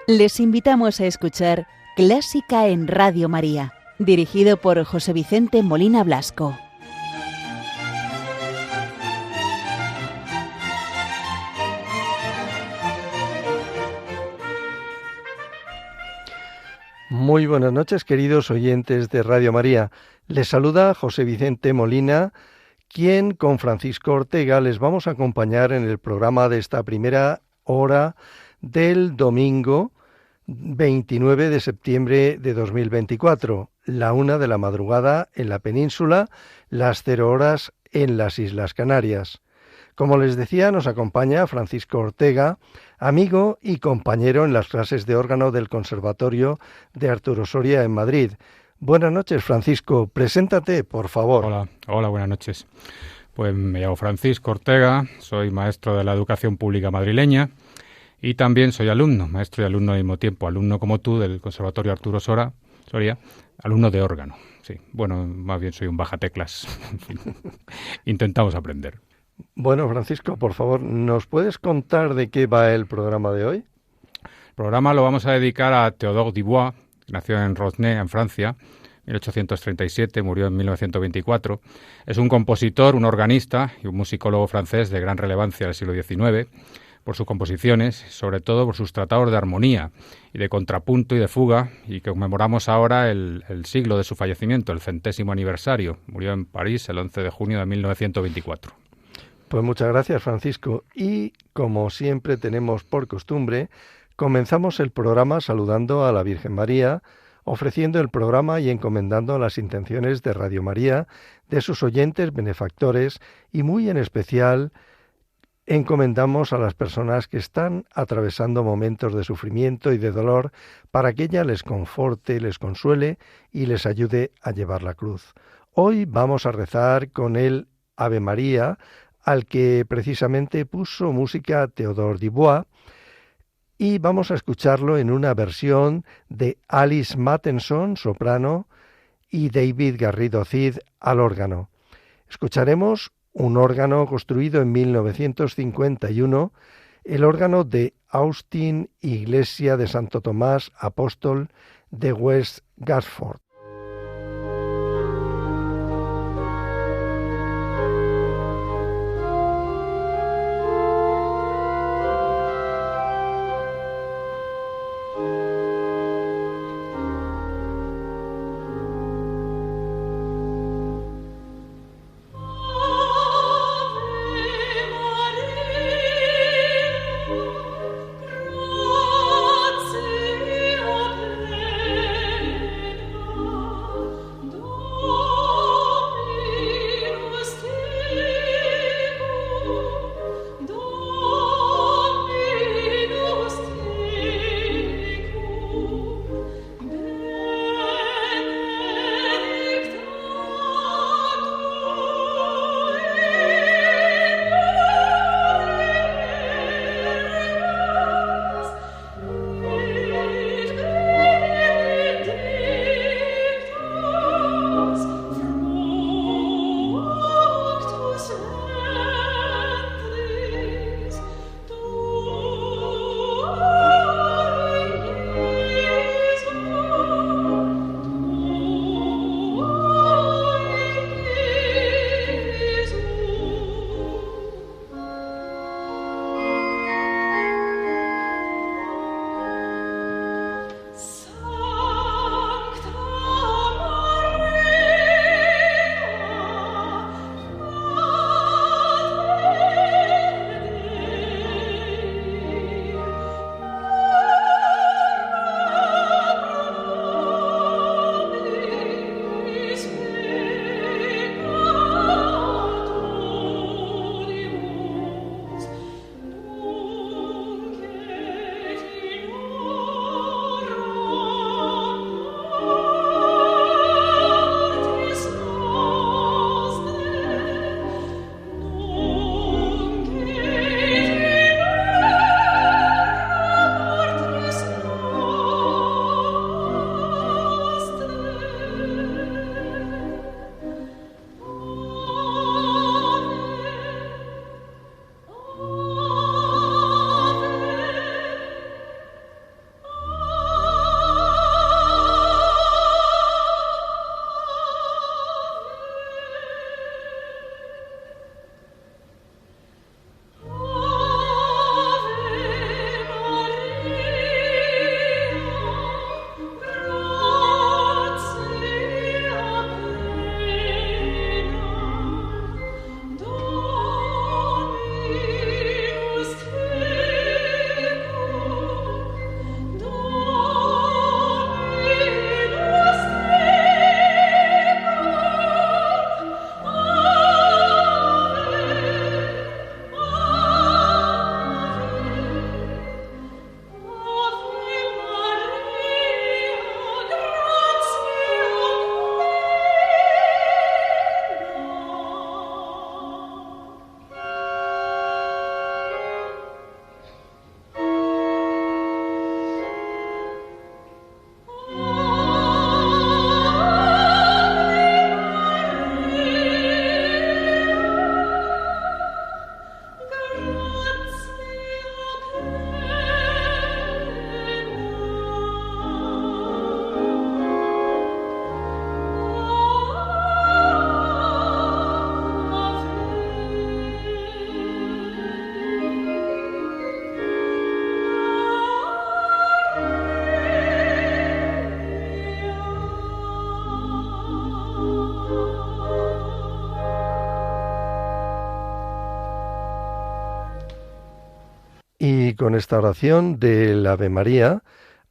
Les invitamos a escuchar Clásica en Radio María, dirigido por José Vicente Molina Blasco. Muy buenas noches, queridos oyentes de Radio María. Les saluda José Vicente Molina, quien con Francisco Ortega les vamos a acompañar en el programa de esta primera hora del domingo 29 de septiembre de 2024, la 1 de la madrugada en la península, las 0 horas en las Islas Canarias. Como les decía, nos acompaña Francisco Ortega, amigo y compañero en las clases de órgano del Conservatorio de Arturo Soria en Madrid. Buenas noches, Francisco. Preséntate, por favor. Hola, buenas noches. Pues me llamo Francisco Ortega, soy maestro de la educación pública madrileña y también soy alumno, maestro y alumno al mismo tiempo, alumno como tú del Conservatorio Arturo Soria, alumno de órgano. Sí, bueno, más bien soy un bajateclas. En fin, intentamos aprender. Bueno, Francisco, por favor, ¿nos puedes contar de qué va el programa de hoy? El programa lo vamos a dedicar a Théodore Dubois, que nació en Rosnay, en Francia, 1837, murió en 1924. Es un compositor, un organista y un musicólogo francés de gran relevancia del siglo XIX, por sus composiciones, sobre todo por sus tratados de armonía y de contrapunto y de fuga, y que conmemoramos ahora el siglo de su fallecimiento, el 100º aniversario. Murió en París el 11 de junio de 1924. Pues muchas gracias, Francisco. Y, como siempre tenemos por costumbre, comenzamos el programa saludando a la Virgen María, ofreciendo el programa y encomendando las intenciones de Radio María, de sus oyentes, benefactores y muy en especial encomendamos a las personas que están atravesando momentos de sufrimiento y de dolor para que ella les conforte, les consuele y les ayude a llevar la cruz. Hoy vamos a rezar con el Ave María, al que precisamente puso música Théodore Dubois, y vamos a escucharlo en una versión de Alice Matheson, soprano, y David Garrido Cid al órgano. Escucharemos un órgano construido en 1951, el órgano de Austin Iglesia de Santo Tomás Apóstol de West Gashford. Grazie a te. y con esta oración del Ave María,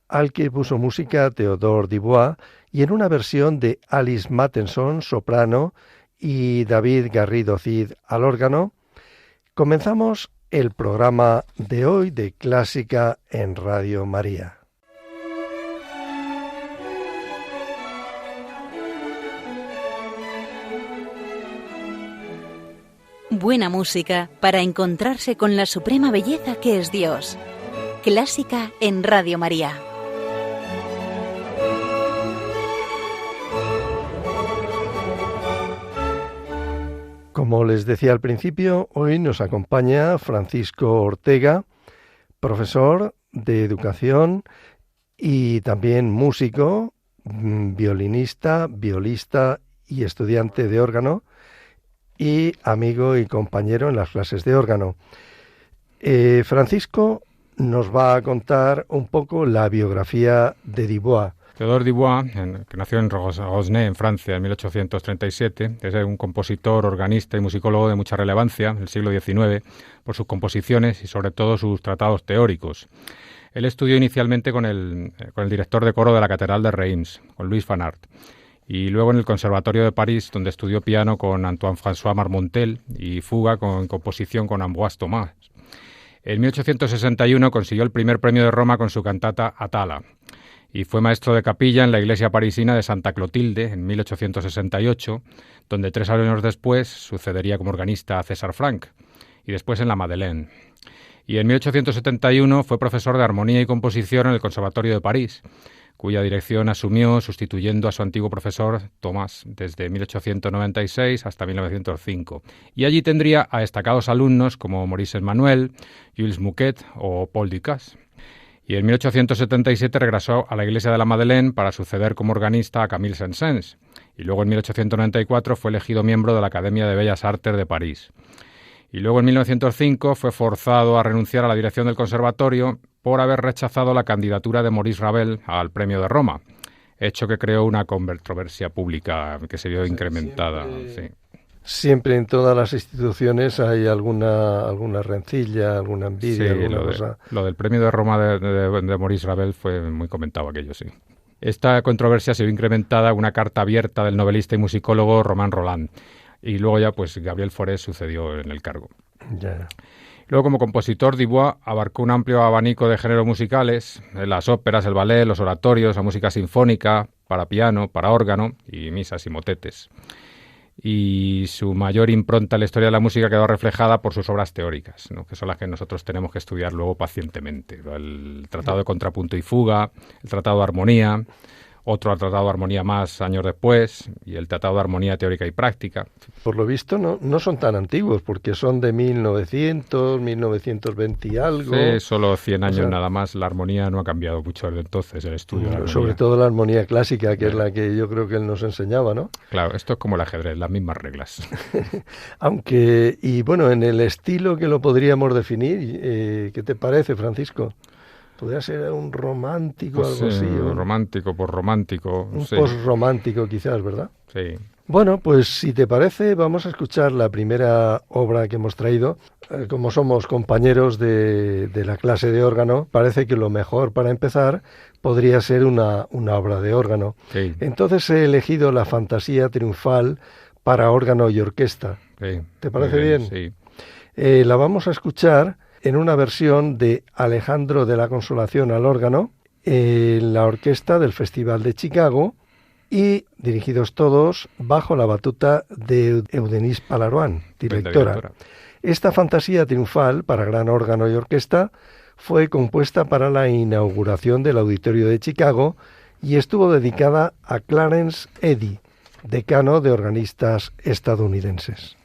al que puso música Theodore Dubois, y en una versión de Alice Matheson, soprano, y David Garrido Cid al órgano, comenzamos el programa de hoy de Clásica en Radio María. Buena música para encontrarse con la suprema belleza que es Dios. Clásica en Radio María. Como les decía al principio, hoy nos acompaña Francisco Ortega, profesor de educación y también músico, violinista, violista y estudiante de órgano, y amigo y compañero en las clases de órgano. Francisco nos va a contar un poco la biografía de Dubois. Theodore Dubois, que nació en Rosnay, en Francia, en 1837, es un compositor, organista y musicólogo de mucha relevancia del siglo XIX por sus composiciones y sobre todo sus tratados teóricos. Él estudió inicialmente con el director de coro de la Catedral de Reims, con Louis Fanart, y luego en el Conservatorio de París, donde estudió piano con Antoine-François Marmontel y fuga con composición con Ambroise Thomas. En 1861 consiguió el primer premio de Roma con su cantata Atala y fue maestro de capilla en la iglesia parisina de Santa Clotilde en 1868, donde 3 años después sucedería como organista a César Franck y después en la Madeleine. Y en 1871 fue profesor de armonía y composición en el Conservatorio de París, cuya dirección asumió sustituyendo a su antiguo profesor Thomas desde 1896 hasta 1905. Y allí tendría a destacados alumnos como Maurice Emmanuel, Jules Mouquet o Paul Dukas. Y en 1877 regresó a la iglesia de la Madeleine para suceder como organista a Camille Saint-Saëns. Y luego en 1894 fue elegido miembro de la Academia de Bellas Artes de París. Y luego en 1905 fue forzado a renunciar a la dirección del conservatorio por haber rechazado la candidatura de Maurice Ravel al Premio de Roma, hecho que creó una controversia pública que se vio incrementada. Siempre en todas las instituciones hay alguna rencilla, alguna envidia, alguna cosa. Lo del Premio de Roma de Maurice Ravel fue muy comentado aquello, sí. Esta controversia se vio incrementada en una carta abierta del novelista y musicólogo Romain Rolland. Y luego ya, pues, Gabriel Fauré sucedió en el cargo. Ya. Luego, como compositor, Dubois abarcó un amplio abanico de géneros musicales, las óperas, el ballet, los oratorios, la música sinfónica, para piano, para órgano y misas y motetes. Y su mayor impronta en la historia de la música quedó reflejada por sus obras teóricas, ¿no?, que son las que nosotros tenemos que estudiar luego pacientemente. El Tratado de Contrapunto y Fuga, el Tratado de Armonía, otro Tratado de Armonía más años después, y el Tratado de Armonía Teórica y Práctica. Por lo visto no son tan antiguos, porque son de 1900, 1920 y algo. Sí, solo 100 años nada más. La armonía no ha cambiado mucho desde entonces, el estudio de la armonía. Sobre todo la armonía clásica, que es la que yo creo que él nos enseñaba, ¿no? Claro, esto es como el ajedrez, las mismas reglas. Aunque, y bueno, en el estilo que lo podríamos definir, ¿qué te parece, Francisco? ¿Podría ser un romántico, pues algo así? Romántico, postromántico. Un postromántico quizás, ¿verdad? Sí. Bueno, pues si te parece, vamos a escuchar la primera obra que hemos traído. Como somos compañeros de la clase de órgano, parece que lo mejor para empezar podría ser una obra de órgano. Sí. Entonces he elegido la Fantasía Triunfal para órgano y orquesta. Sí. ¿Te parece bien? Sí. La vamos a escuchar en una versión de Alejandro de la Consolación al órgano, en la orquesta del Festival de Chicago, y dirigidos todos bajo la batuta de Eudenice Palaroan, directora. Esta fantasía triunfal para gran órgano y orquesta fue compuesta para la inauguración del Auditorio de Chicago y estuvo dedicada a Clarence Eddy, decano de organistas estadounidenses.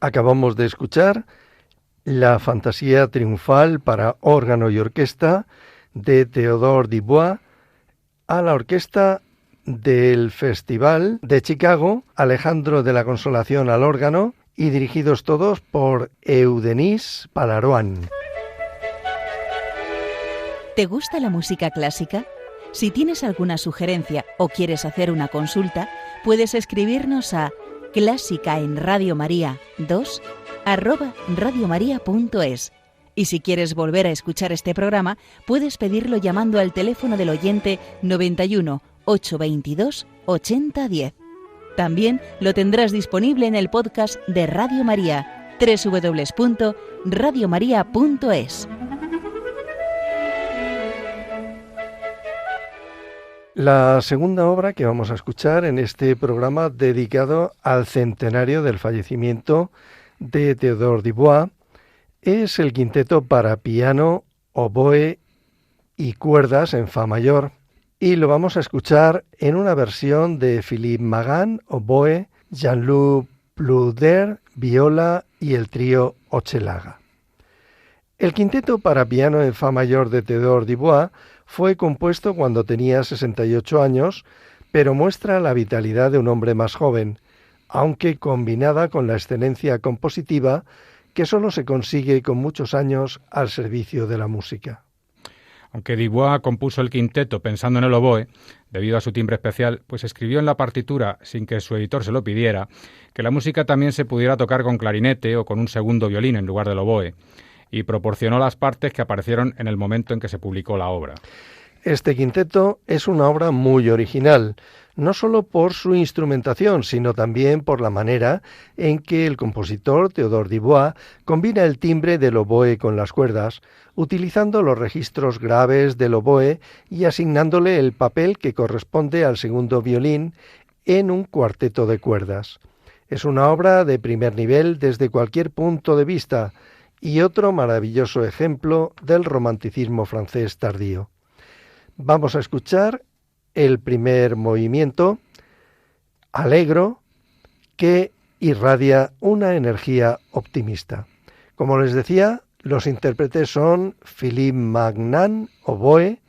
Acabamos de escuchar la Fantasía Triunfal para órgano y orquesta de Théodore Dubois a la orquesta del Festival de Chicago, Alejandro de la Consolación al órgano y dirigidos todos por Eudénis Palaroan. ¿Te gusta la música clásica? Si tienes alguna sugerencia o quieres hacer una consulta, puedes escribirnos a clásicaenradiomaria2@radiomaria.es. Y si quieres volver a escuchar este programa, puedes pedirlo llamando al teléfono del oyente 91 822 8010. También lo tendrás disponible en el podcast de Radio María, www.radiomaria.es. La segunda obra que vamos a escuchar en este programa dedicado al centenario del fallecimiento de Théodore Dubois es el quinteto para piano, oboe y cuerdas en fa mayor, y lo vamos a escuchar en una versión de Philippe Magan, oboe, Jean-Luc Plouder, viola y el trío Ochelaga. El quinteto para piano en fa mayor de Théodore Dubois fue compuesto cuando tenía 68 años, pero muestra la vitalidad de un hombre más joven, aunque combinada con la excelencia compositiva que solo se consigue con muchos años al servicio de la música. Aunque Dubois compuso el quinteto pensando en el oboe, debido a su timbre especial, pues escribió en la partitura, sin que su editor se lo pidiera, que la música también se pudiera tocar con clarinete o con un segundo violín en lugar del oboe, y proporcionó las partes que aparecieron en el momento en que se publicó la obra. Este quinteto es una obra muy original, no solo por su instrumentación, sino también por la manera en que el compositor Théodore Dubois combina el timbre del oboe con las cuerdas, utilizando los registros graves del oboe y asignándole el papel que corresponde al segundo violín en un cuarteto de cuerdas. Es una obra de primer nivel desde cualquier punto de vista y otro maravilloso ejemplo del romanticismo francés tardío. Vamos a escuchar el primer movimiento, Allegro, que irradia una energía optimista. Como les decía, los intérpretes son Philippe Magnan, oboe,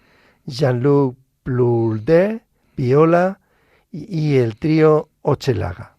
Jean-Luc Plouder, viola y el trío Ochelaga.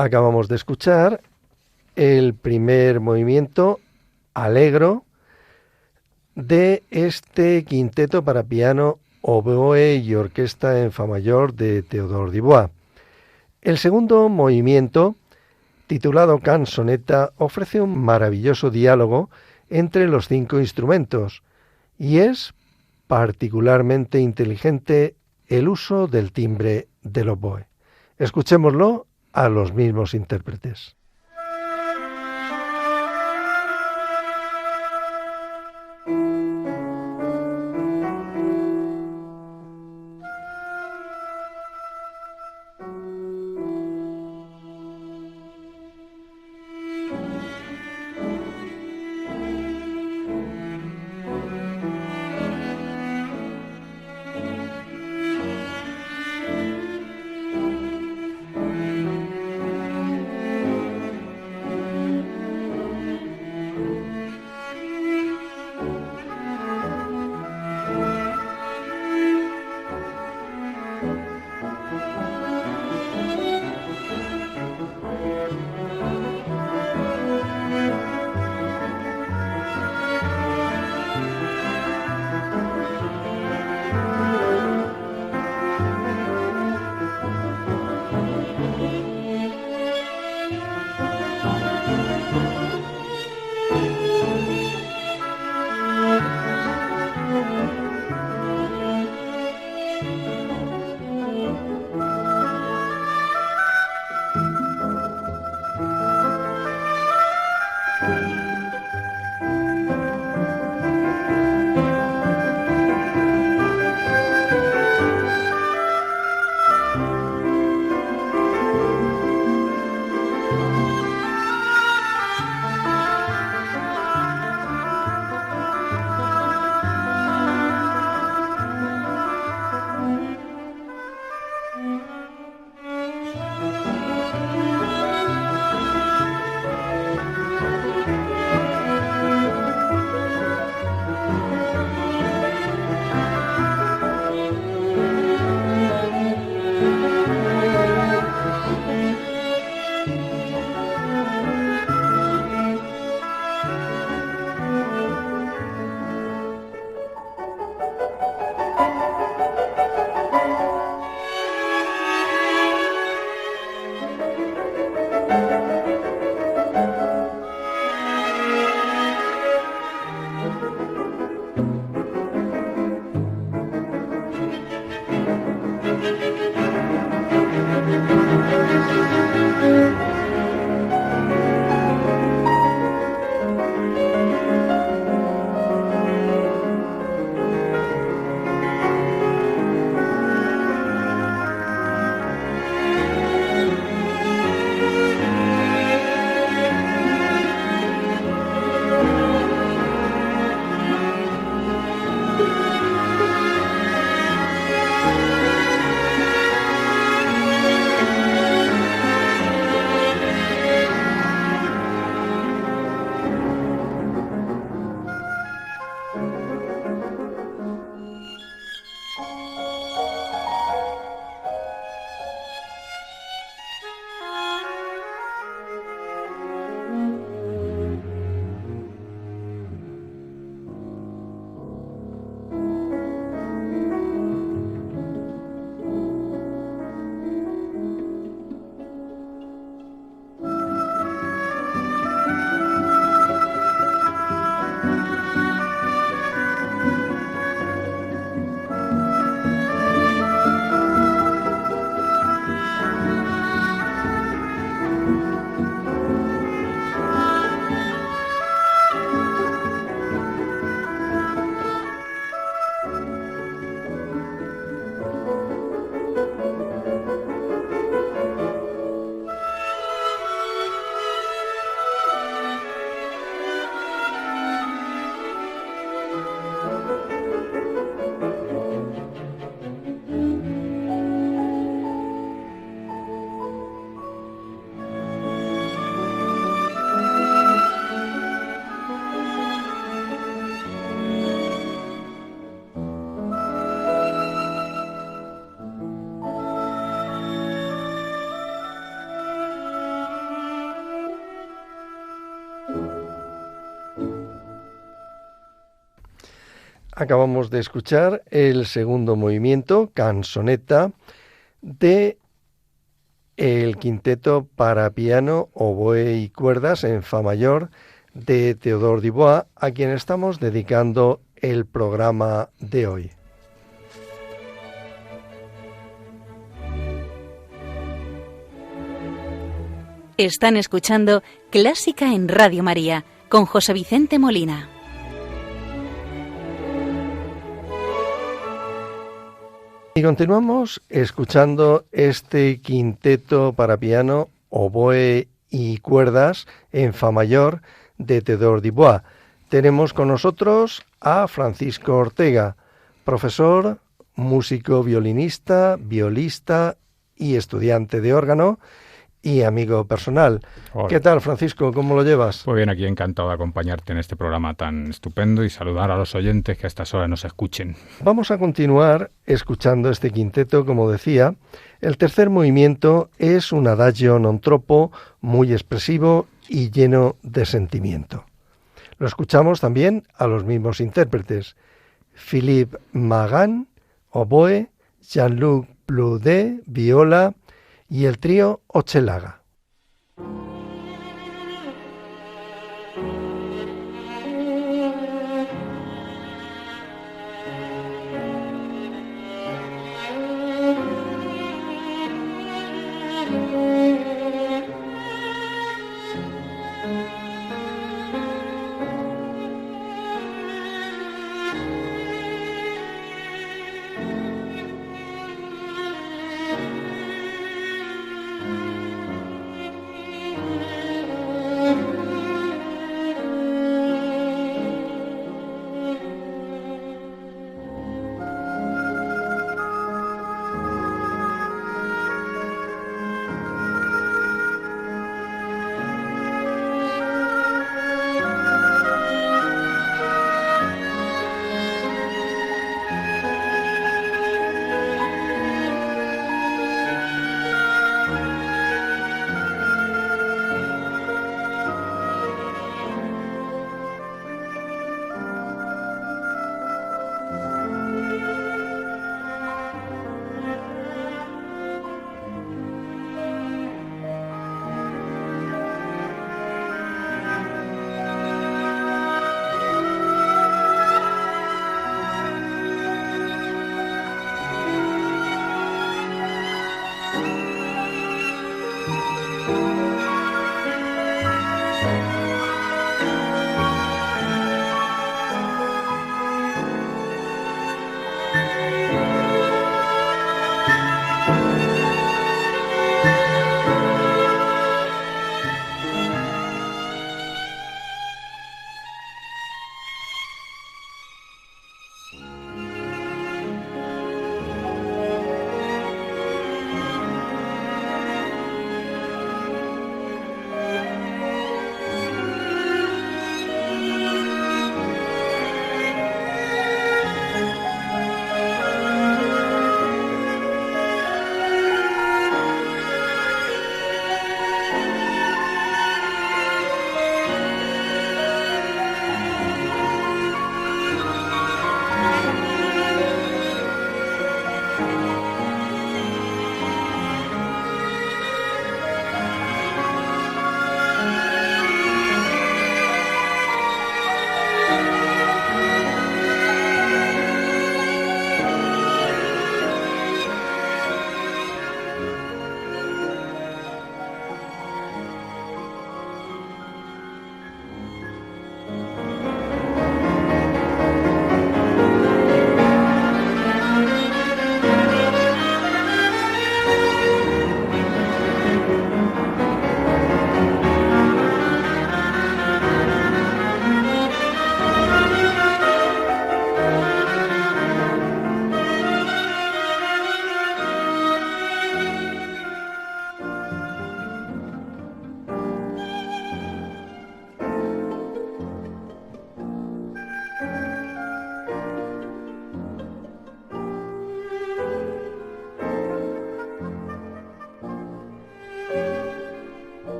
Acabamos de escuchar el primer movimiento allegro de este quinteto para piano, oboe y orquesta en fa mayor de Théodore Dubois. El segundo movimiento, titulado Canzonetta, ofrece un maravilloso diálogo entre los 5 instrumentos y es particularmente inteligente el uso del timbre del oboe. Escuchémoslo a los mismos intérpretes. Acabamos de escuchar el segundo movimiento, canzoneta, de el quinteto para piano, oboe y cuerdas en fa mayor de Théodore Dubois, a quien estamos dedicando el programa de hoy. Están escuchando Clásica en Radio María con José Vicente Molina. Y continuamos escuchando este quinteto para piano, oboe y cuerdas en fa mayor de Théodore Dubois. Tenemos con nosotros a Francisco Ortega, profesor, músico violinista, violista y estudiante de órgano y amigo personal. Hola. ¿Qué tal, Francisco? ¿Cómo lo llevas? Pues bien, aquí encantado de acompañarte en este programa tan estupendo y saludar a los oyentes que a estas horas nos escuchen. Vamos a continuar escuchando este quinteto, como decía. El tercer movimiento es un adagio non troppo muy expresivo y lleno de sentimiento. Lo escuchamos también a los mismos intérpretes: Philippe Magan, oboe, Jean-Luc Bleudet, viola, y el trío Ochelaga.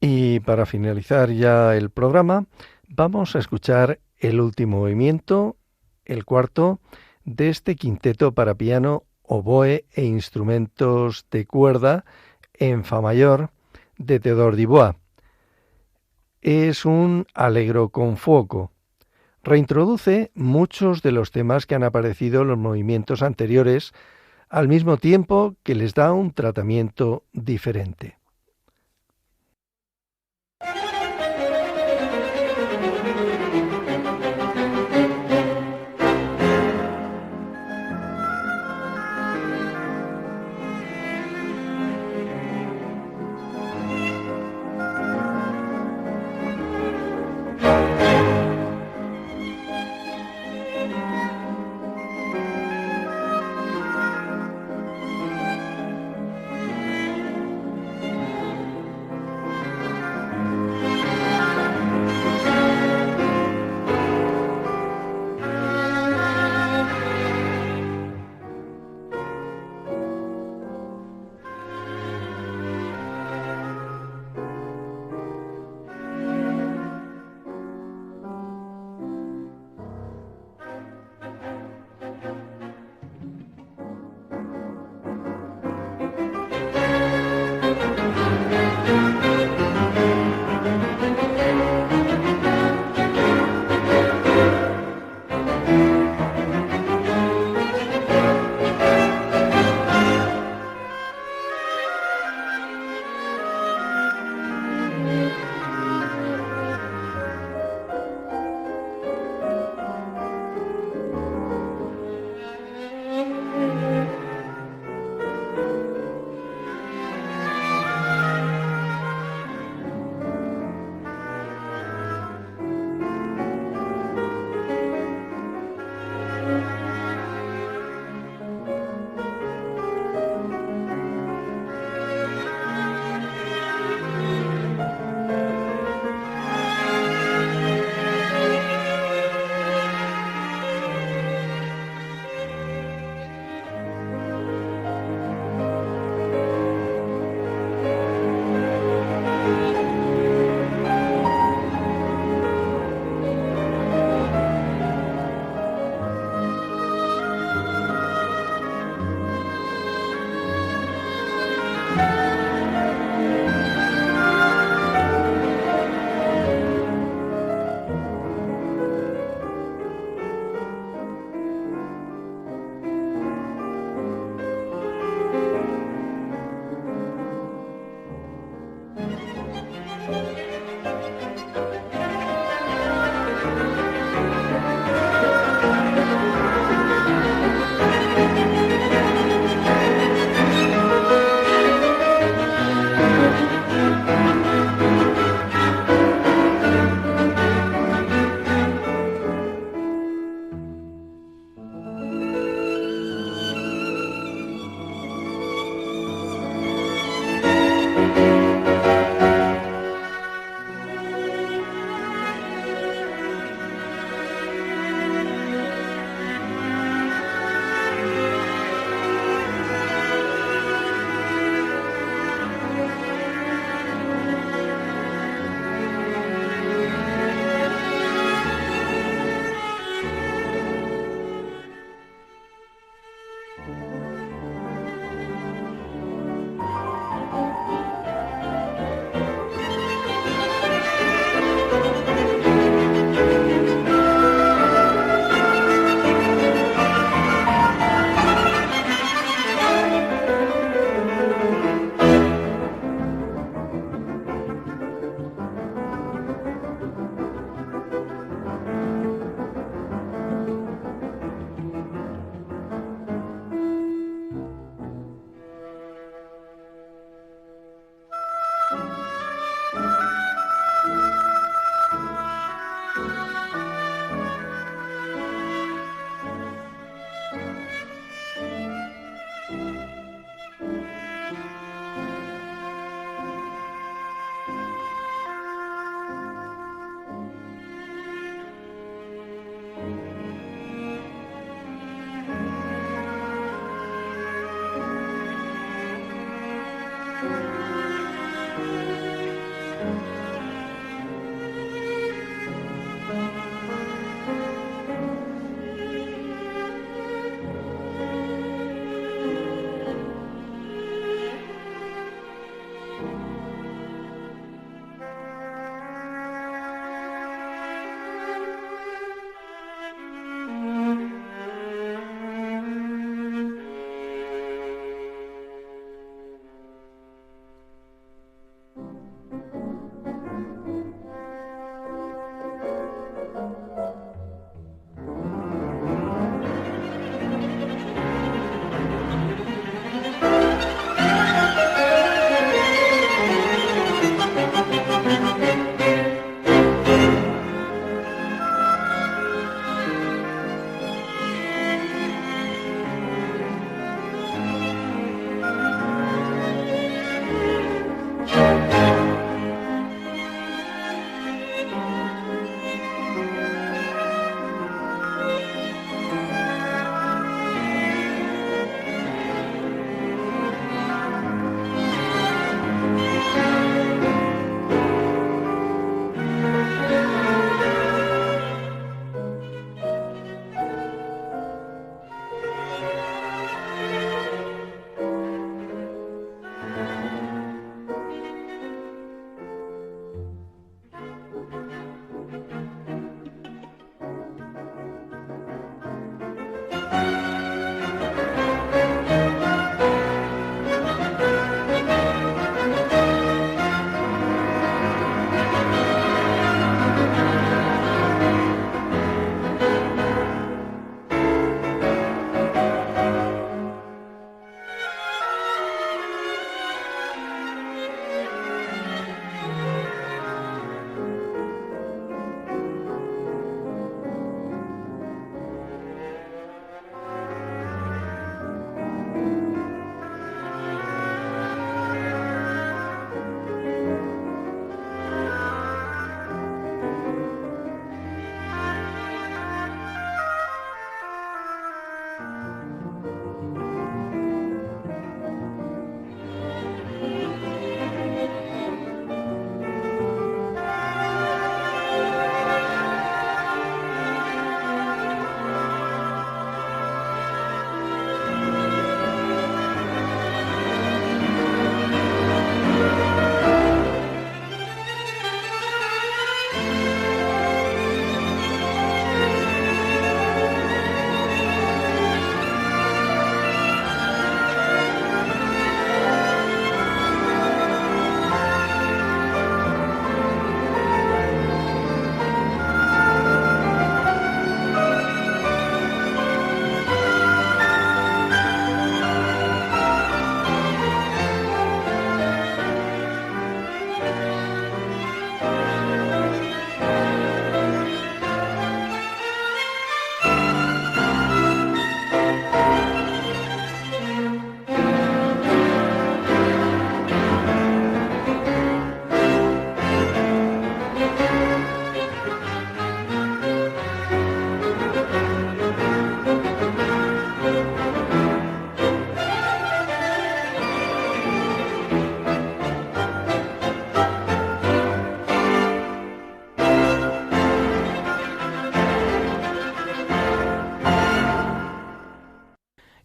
Y para finalizar ya el programa, vamos a escuchar el último movimiento, el cuarto, de este quinteto para piano, oboe e instrumentos de cuerda en fa mayor de Théodore Dubois. Es un allegro con fuoco. Reintroduce muchos de los temas que han aparecido en los movimientos anteriores, al mismo tiempo que les da un tratamiento diferente.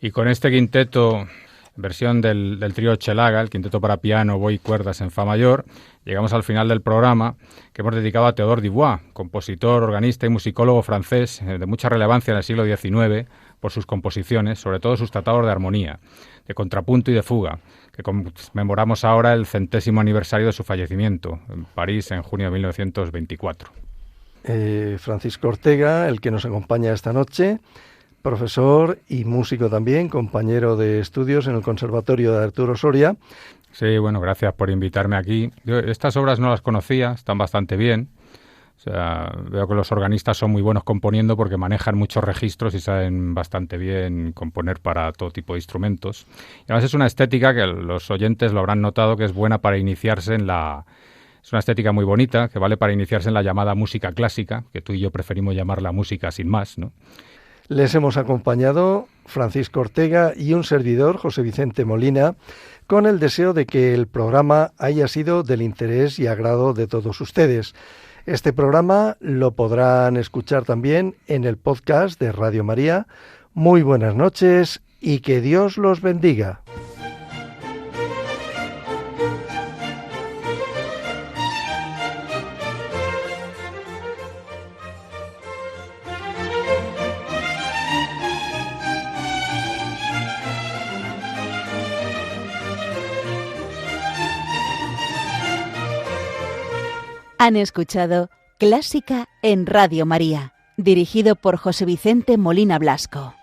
Y con este quinteto, versión del trío Chelaga, el quinteto para piano, oboe y cuerdas en fa mayor, llegamos al final del programa que hemos dedicado a Théodore Dubois, compositor, organista y musicólogo francés de mucha relevancia en el siglo XIX por sus composiciones, sobre todo sus tratados de armonía, de contrapunto y de fuga, que conmemoramos ahora el 100º aniversario de su fallecimiento en París en junio de 1924. Francisco Ortega, el que nos acompaña esta noche, profesor y músico también, compañero de estudios en el Conservatorio de Arturo Soria. Sí, bueno, gracias por invitarme aquí. Yo estas obras no las conocía, están bastante bien. O sea, veo que los organistas son muy buenos componiendo porque manejan muchos registros y saben bastante bien componer para todo tipo de instrumentos. Y además es una estética que los oyentes lo habrán notado que es buena para iniciarse en la... Es una estética muy bonita que vale para iniciarse en la llamada música clásica, que tú y yo preferimos llamarla música sin más, ¿no? Les hemos acompañado Francisco Ortega y un servidor, José Vicente Molina, con el deseo de que el programa haya sido del interés y agrado de todos ustedes. Este programa lo podrán escuchar también en el podcast de Radio María. Muy buenas noches y que Dios los bendiga. Han escuchado Clásica en Radio María, dirigido por José Vicente Molina Blasco.